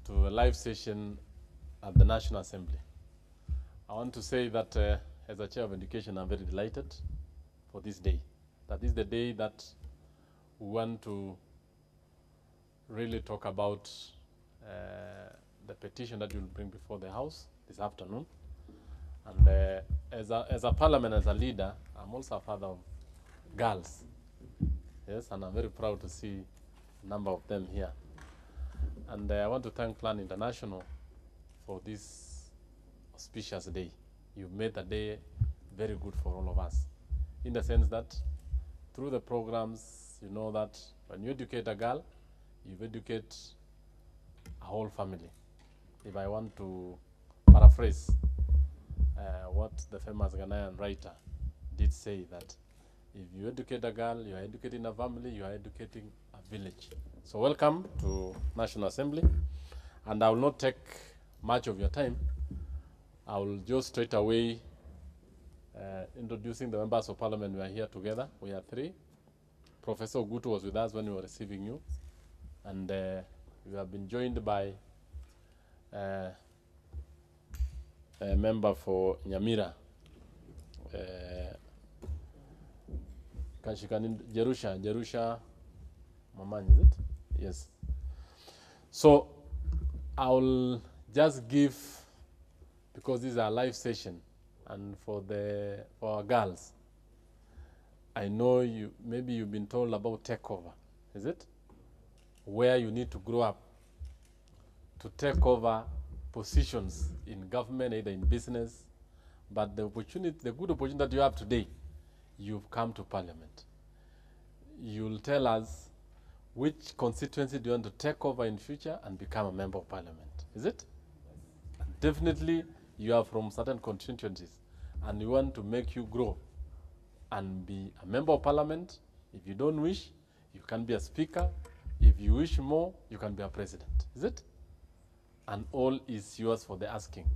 to a live session at the National Assembly. I want to say that as a chair of education, I'm very delighted for this day. That is the day that we want to really talk about the petition that you'll bring before the House this afternoon. And as a parliament, as a leader, I'm also a father of girls. Yes, and I'm very proud to see a number of them here. And I want to thank Plan International for this auspicious day. You've made the day very good for all of us, in the sense that through the programs, you know that when you educate a girl, you educate a whole family. If I want to paraphrase what the famous Ghanaian writer did say, that if you educate a girl, you are educating a family, you are educating a village. So welcome to National Assembly. And I will not take much of your time. I will just straight away introducing the members of parliament. We are here together. We are three. Professor Ogutu was with us when we were receiving you. And we have been joined by a member for Nyamira, Jerusha Mamani, is it? Yes. So I'll just give, because this is a live session, and for our girls, I know maybe you've been told about takeover, is it? Where you need to grow up to take over positions in government, either in business, but the good opportunity that you have today, you've come to parliament. You'll tell us which constituency do you want to take over in future and become a member of parliament, is it? And definitely you are from certain constituencies and we want to make you grow and be a member of parliament. If you don't wish, you can be a speaker. If you wish more, you can be a president, is it? And all is yours for the asking.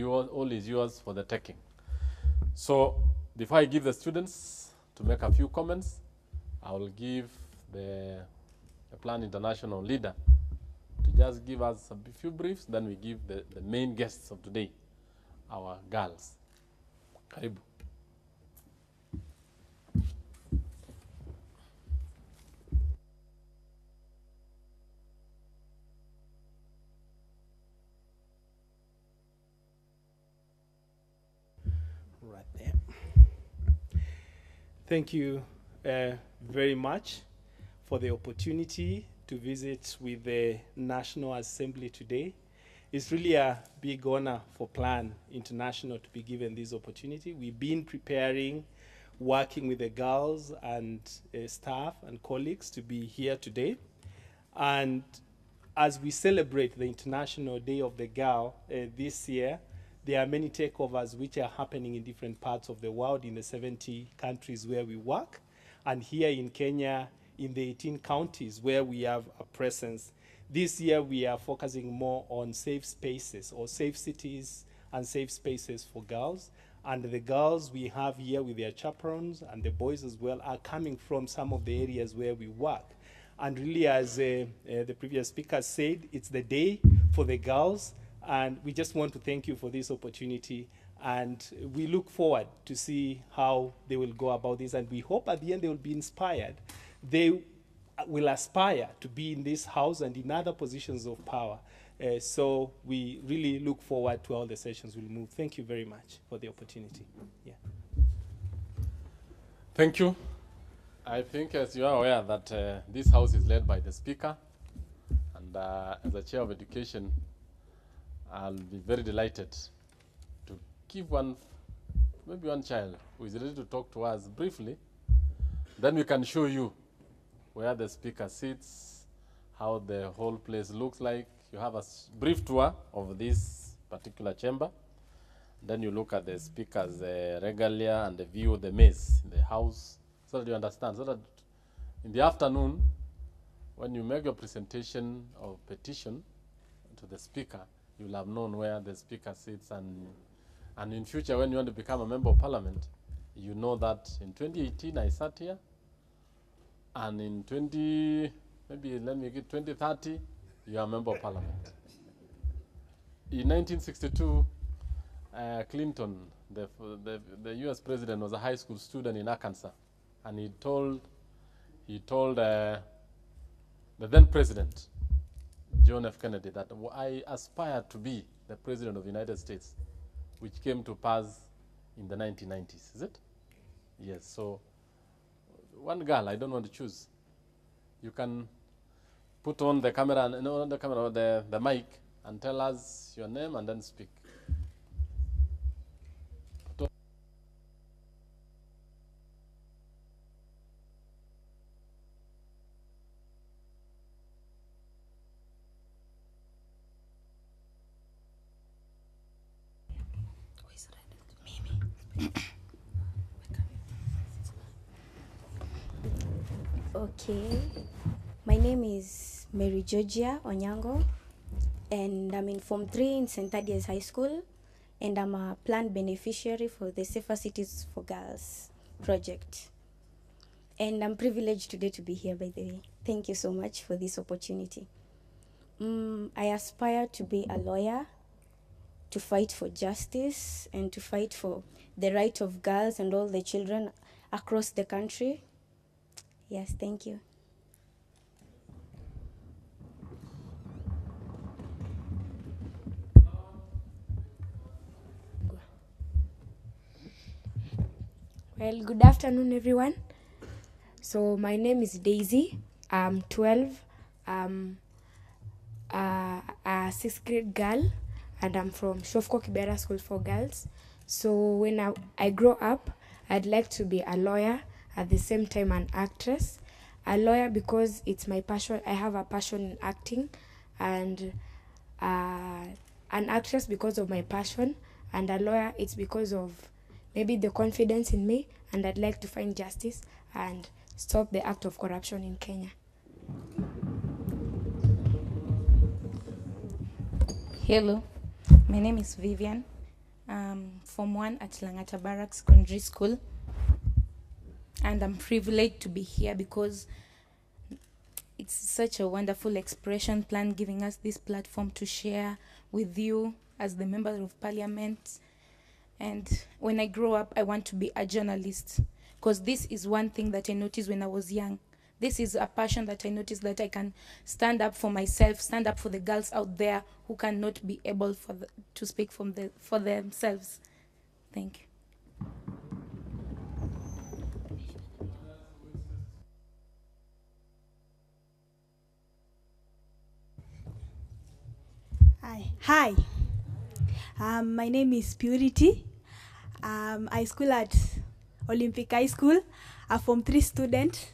All is yours for the taking. So before I give the students to make a few comments, I will give the Plan International leader to just give us a few briefs, then we give the main guests of today, our girls. Karibu. Right there. Thank you very much for the opportunity to visit with the National Assembly today. It's really a big honor for Plan International to be given this opportunity. We've been preparing, working with the girls and staff and colleagues to be here today. And as we celebrate the International Day of the Girl this year, there are many takeovers which are happening in different parts of the world in the 70 countries where we work. And here in Kenya, in the 18 counties where we have a presence. This year we are focusing more on safe spaces or safe cities and safe spaces for girls. And the girls we have here with their chaperones and the boys as well are coming from some of the areas where we work. And really, as the previous speaker said, it's the day for the girls. And we just want to thank you for this opportunity. And we look forward to see how they will go about this. And we hope at the end they will be inspired. They will aspire to be in this house and in other positions of power. So we really look forward to all the sessions we'll move. Thank you very much for the opportunity. Yeah. Thank you. I think, as you are aware, that this house is led by the Speaker. And as a chair of education, I'll be very delighted to give maybe one child who is ready to talk to us briefly. Then we can show you where the speaker sits, how the whole place looks like. You have a brief tour of this particular chamber. Then you look at the speaker's regalia and the view of the maze in the house, so that you understand. So that in the afternoon, when you make your presentation of petition to the speaker, you'll have known where the speaker sits. And in future, when you want to become a member of parliament, you know that in 2018 I sat here, and in 2030, you are a member of parliament. in 1962, Clinton, the U.S. president, was a high school student in Arkansas, and he told the then president, John F. Kennedy, that I aspire to be the president of the United States, which came to pass in the 1990s. Is it? Yes. So one girl, I don't want to choose. You can put on the camera, no, the camera, the mic, and tell us your name and then speak. Okay, my name is Mary Georgia Onyango, and I'm in Form 3 in St. Thaddeus High School, and I'm a planned beneficiary for the Safer Cities for Girls project. And I'm privileged today to be here, by the way. Thank you so much for this opportunity. I aspire to be a lawyer, to fight for justice, and to fight for the right of girls and all the children across the country. Yes, thank you. Well, good afternoon, everyone. So my name is Daisy. I'm 12. I'm a 6th grade girl, and I'm from Shofko Kibera School for Girls. So when I grow up, I'd like to be a lawyer, at the same time an actress. A lawyer because it's my passion. I have a passion in acting, and an actress because of my passion, and a lawyer it's because of maybe the confidence in me, and I'd like to find justice and stop the act of corruption in Kenya. Hello, my name is Vivian. I'm Form 1 at Langata Barracks Secondary School, and I'm privileged to be here because it's such a wonderful expression plan, giving us this platform to share with you as the member of parliament. And when I grow up, I want to be a journalist, because this is one thing that I noticed when I was young. This is a passion that I noticed, that I can stand up for myself, stand up for the girls out there who cannot be able to speak for themselves. Thank you. Hi. My name is Purity. I school at Olympic High School. I'm Form 3 student.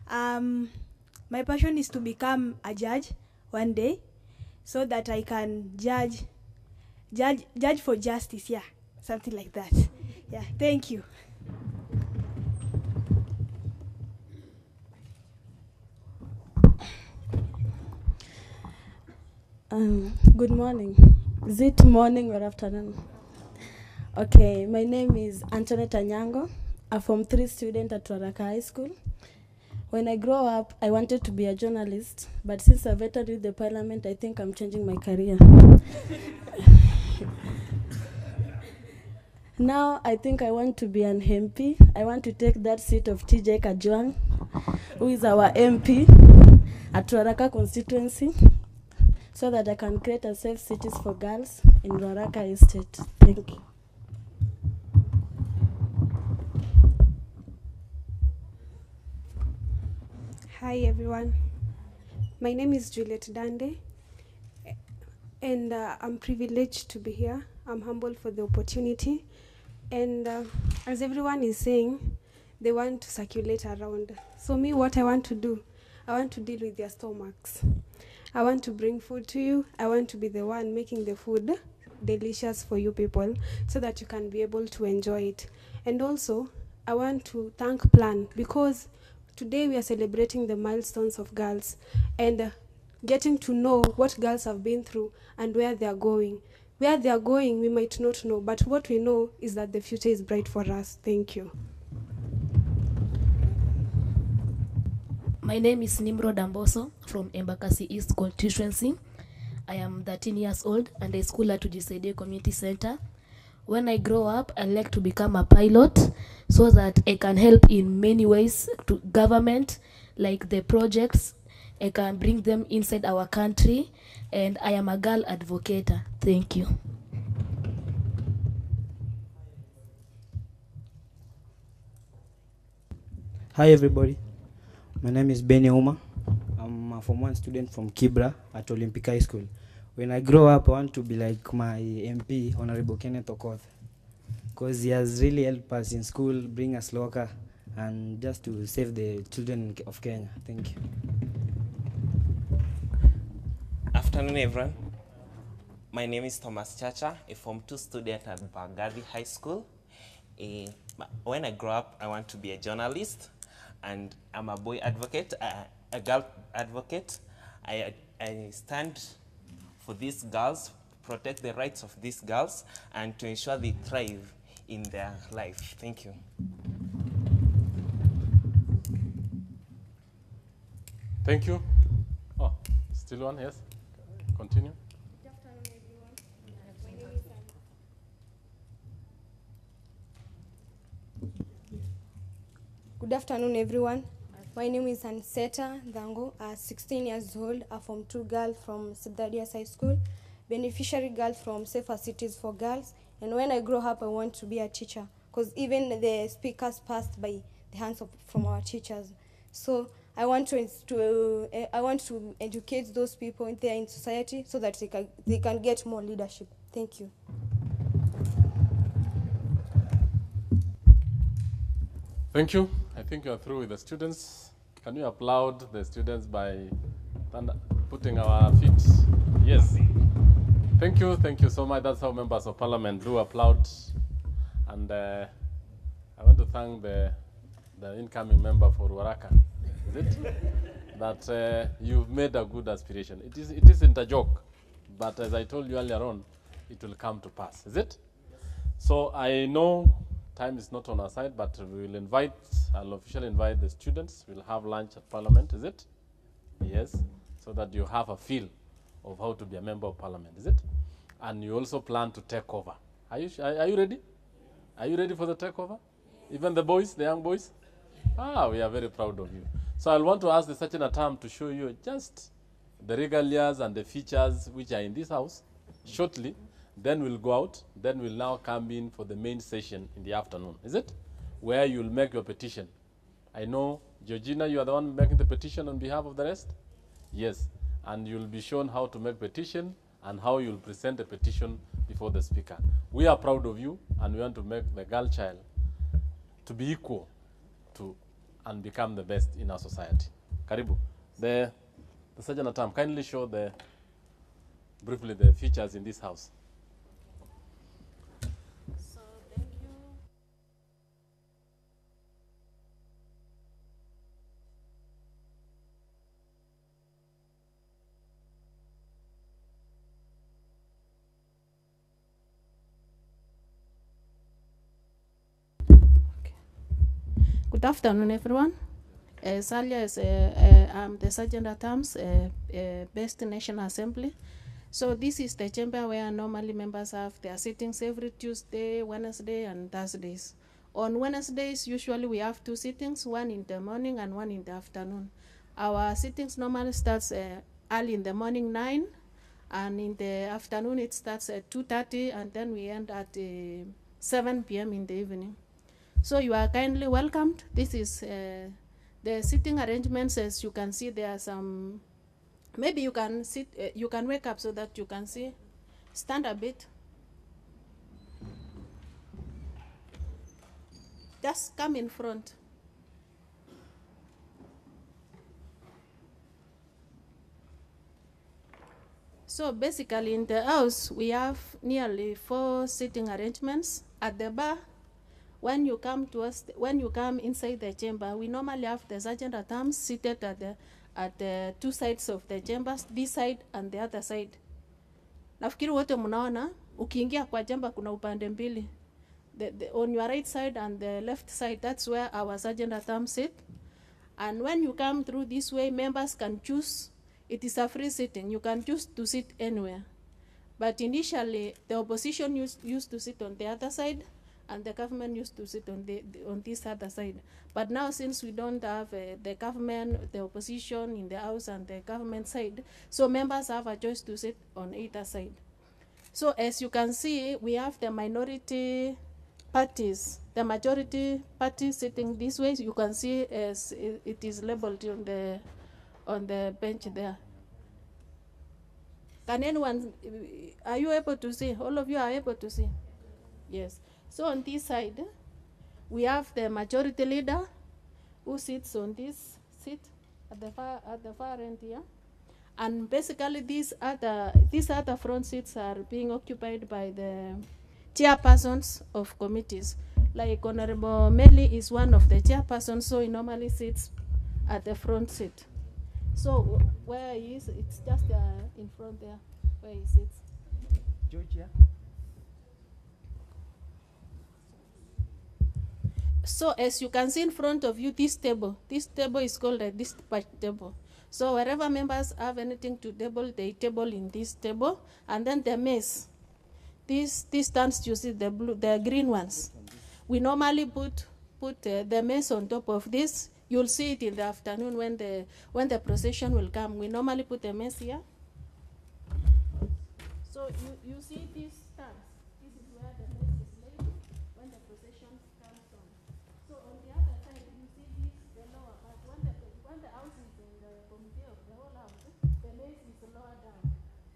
My passion is to become a judge one day, so that I can judge for justice. Yeah, something like that. Yeah, thank you. Good morning. Is it morning or afternoon? Okay, my name is Antoinette Anyango. I'm Form 3 student at Ruaraka High School. When I grow up, I wanted to be a journalist, but since I've entered with the parliament, I think I'm changing my career. Now, I think I want to be an MP. I want to take that seat of TJ Kajwang, who is our MP at Ruaraka constituency, so that I can create a safe cities for girls in Ruaraka Estate. Thank you. Hi everyone, my name is Juliet Dande, and I'm privileged to be here. I'm humbled for the opportunity, and as everyone is saying, they want to circulate around. So me, what I want to do, I want to deal with their stomachs. I want to bring food to you. I want to be the one making the food delicious for you people, so that you can be able to enjoy it. And also, I want to thank Plan, because today we are celebrating the milestones of girls, and getting to know what girls have been through and where they are going. Where they are going, we might not know, but what we know is that the future is bright for us. Thank you. My name is Nimrod Amboso from Embakasi East constituency. I am 13 years old and I school at Tujisaidie Community Center. When I grow up, I like to become a pilot so that I can help in many ways to government, like the projects. I can bring them inside our country, and I am a girl advocate. Thank you. Hi everybody, my name is Benny Uma. I'm a Form 1 student from Kibra at Olympic High School. When I grow up, I want to be like my MP, Honorable Kenneth Okoth, because he has really helped us in school, bring us local, and just to save the children of Kenya. Thank you. Afternoon everyone. My name is Thomas Chacha, a Form 2 student at Bagavi High School. When I grow up, I want to be a journalist, and I'm a boy advocate, a girl advocate. I stand for these girls, protect the rights of these girls, and to ensure they thrive in their life. Thank you. Thank you. Oh, still one, yes? Continue. Good afternoon, everyone. My name is Anseta Dango, 16 years old, a Form 2 girl from Sidadias High School, beneficiary girl from Safer Cities for Girls. And when I grow up, I want to be a teacher, because even the speakers passed by the hands from our teachers. So I want to educate those people in there in society so that they can get more leadership. Thank you. Thank you. I think you are through with the students. Can you applaud the students by putting our feet? Yes. Thank you so much. That's how members of parliament do applaud. And I want to thank the incoming member for Waraka. Is it? That you've made a good aspiration. It isn't a joke, but as I told you earlier on, it will come to pass. Is it? So I know time is not on our side, but I'll officially invite the students. We'll have lunch at Parliament, is it? Yes, so that you have a feel of how to be a member of Parliament, is it? And you also plan to take over. Are you ready? Are you ready for the takeover? Even the boys, the young boys? We are very proud of you. So I'll want to ask the Sergeant at Arms to show you just the regalias and the features which are in this house shortly. Then we'll go out. Then we'll now come in for the main session in the afternoon. Is it? Where you'll make your petition. I know, Georgina, you are the one making the petition on behalf of the rest? Yes. And you'll be shown how to make petition and how you'll present the petition before the speaker. We are proud of you, and we want to make the girl child to be equal to and become the best in our society. Karibu. The Sergeant at Arms, kindly show briefly the features in this house. Good afternoon, everyone. As earlier as I'm the Sergeant at Arms, based in National Assembly. So this is the chamber where normally members have their sittings every Tuesday, Wednesday, and Thursdays. On Wednesdays, usually we have 2 sittings, one in the morning and one in the afternoon. Our sittings normally starts early in the morning, 9, and in the afternoon it starts at 2:30, and then we end at 7 p.m. in the evening. So you are kindly welcomed. This is the sitting arrangements. As you can see, there are some, maybe you can sit, you can wake up so that you can see. Stand a bit. Just come in front. So basically in the house, we have nearly 4 sitting arrangements. At the bar, when you come to us, when you come inside the chamber, we normally have the Sergeant at Arms seated at the 2 sides of the chambers, this side and the other side. Nafikiri wote mnaona, ukiingia kwa chamber kuna upande mbili. On your right side and the left side, that's where our Sergeant at Arms sit. And when you come through this way, members can choose it is a free sitting. You can choose to sit anywhere. But initially, the opposition used to sit on the other side, and the government used to sit on on this other side. But now, since we don't have the government, the opposition in the House and the government side, so members have a choice to sit on either side. So as you can see, we have the minority parties, the majority party sitting this way. You can see as it is labeled on the bench there. Can anyone, are you able to see? All of you are able to see? Yes. So on this side, we have the majority leader who sits on this seat at the far end here. And basically these other front seats are being occupied by the chairpersons of committees. Like Honorable Meli is one of the chairpersons, so he normally sits at the front seat. So where he is, it's just in front there, where he sits. Georgia. So as you can see in front of you, this table is called a dispatch table. So wherever members have anything to table, they table in this table, and then the maize. These stands, you see the green ones. We normally put the maize on top of this. You'll see it in the afternoon when the procession will come. We normally put the maize here. So you see these stands. This is where the maize is laid when the procession comes on. So on the other side, you see this, the lower part. When the house is in the committee of the whole house, the maize is lower down.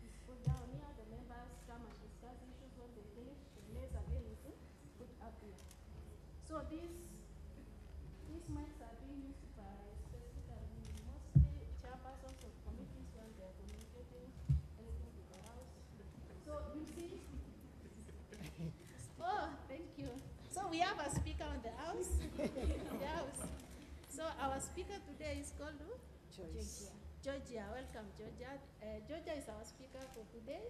It's put down here. The members come and discuss issues. When they finish, the maize again is put up here. So these mics are being used by specifically mostly chairpersons of committees when they are communicating anything to the house. So you see, oh, thank you. So we have a speaker on the house. So our speaker today is called Georgia. Welcome, Georgia. Georgia is our speaker for today.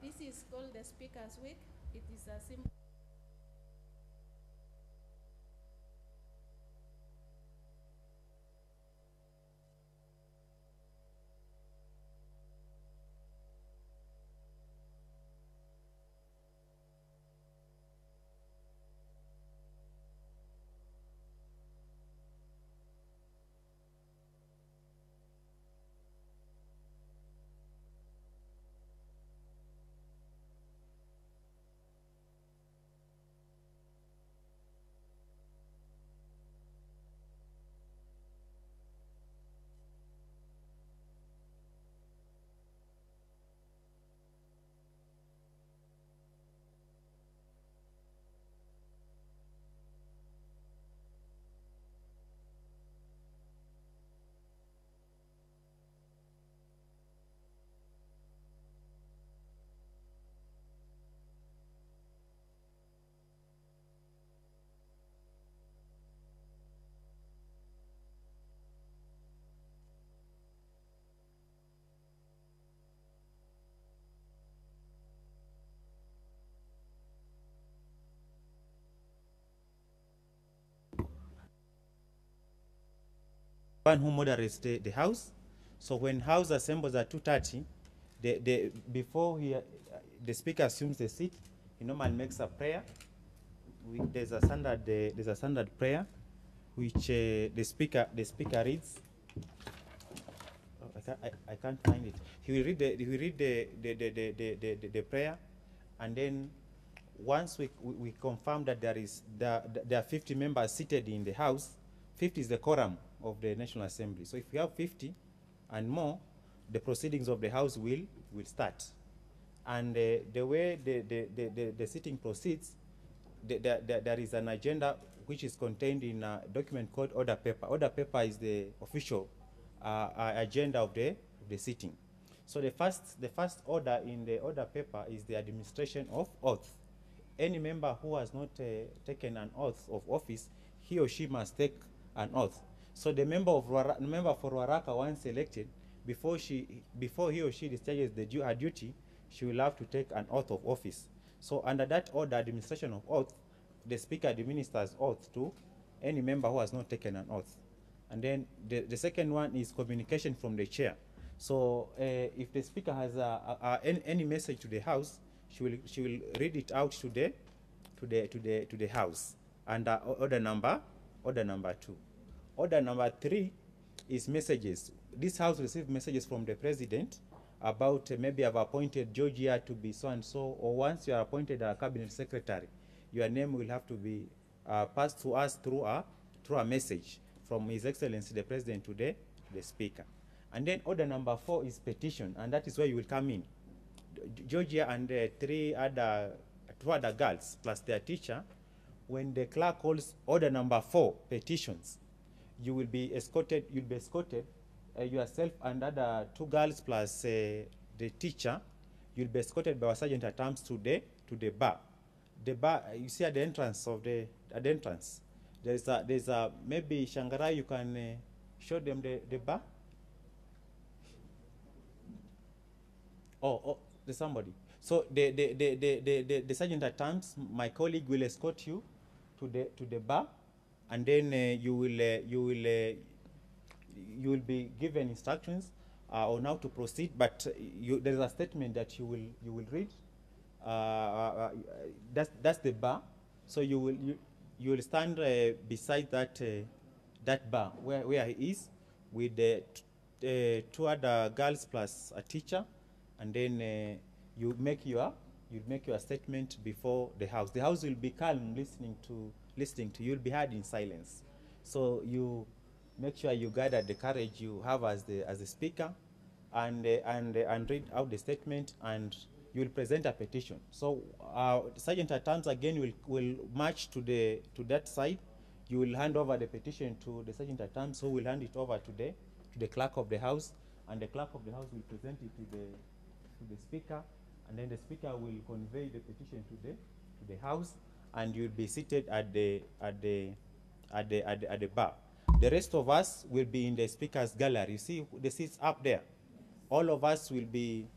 This is called the Speakers Week. It is a symbol. One who moderates the house. So when house assembles at 2:30, before the speaker assumes the seat, he normally makes a prayer. There's a standard prayer, which the speaker reads. Oh, I can't find it. He will read the prayer, and then once we confirm that there are 50 members seated in the house, 50 is the quorum of the National Assembly. So if we have 50 and more, the proceedings of the House will start. And the way the sitting proceeds, there is an agenda which is contained in a document called order paper. Order paper is the official agenda of the sitting. So the first order in the order paper is the administration of oath. Any member who has not taken an oath of office, he or she must take an oath. So the member for Ruaraka, once elected, before he or she discharges her duty, she will have to take an oath of office. So under that order, administration of oath, the speaker administers oath to any member who has not taken an oath. And then the second one is communication from the chair. So if the speaker has any message to the house, she will read it out to the house. And order number 2. Order number 3 is messages. This house received messages from the president about maybe I've appointed Georgia to be so and so, or once you are appointed a cabinet secretary, your name will have to be passed to us through a message from His Excellency the President to the Speaker. And then order number 4 is petition, and that is where you will come in. Georgia and 2 other girls plus their teacher, when the clerk calls order number 4, petitions, you will be escorted. You'll be escorted yourself and other 2 girls plus the teacher. You'll be escorted by our sergeant at arms to the bar. The bar, you see at the entrance of the entrance, there's a maybe Shangarai. You can show them the bar. Oh, there's somebody. So the sergeant at arms, my colleague, will escort you to the bar, and then you will be given instructions on how to proceed. But there's a statement that you will read. That's the bar. So you will stand beside that bar where he is with the 2 other girls plus a teacher, and then you make your statement before the house. The house will be calm, listening to you. You'll be heard in silence. So you make sure you gather the courage you have as the speaker, and read out the statement, and you will present a petition. So Sergeant at arms again will march to that side. You will hand over the petition to the Sergeant at arms, who will hand it over to the clerk of the house, and the clerk of the house will present it to the speaker, and then the speaker will convey the petition to the house, and you'll be seated at the bar. The rest of us will be in the speaker's gallery. You see the seats up there. All of us will be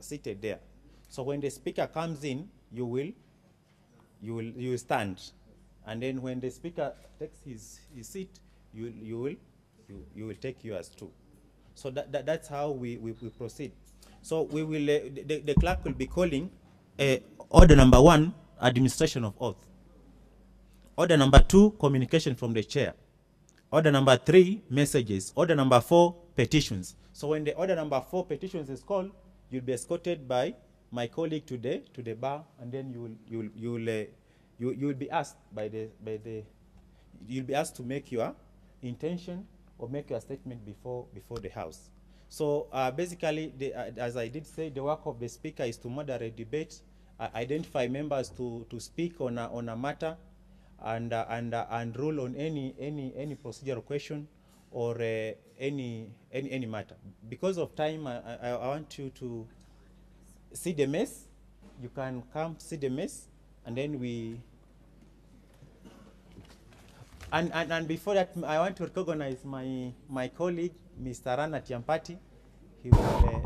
seated there. So when the speaker comes in, you will stand, and then when the speaker takes his seat, you will take yours too. So that's how we proceed. So we will the clerk will be calling order number 1, administration of oath. Order number 2, communication from the chair. Order number 3, messages. Order number 4, petitions. So when the order number 4, petitions, is called, you'll be escorted by my colleague to the bar, and then you will be asked you'll be asked to make your intention or make your statement before the house. So basically, as I did say, the work of the speaker is to moderate debate, identify members to speak on a matter, and rule on any procedural question or any matter. Because of time, I want you to see the mess. You can come see the mess, and then we. And before that, I want to recognize my colleague, Mr. Rana Tiampati. He will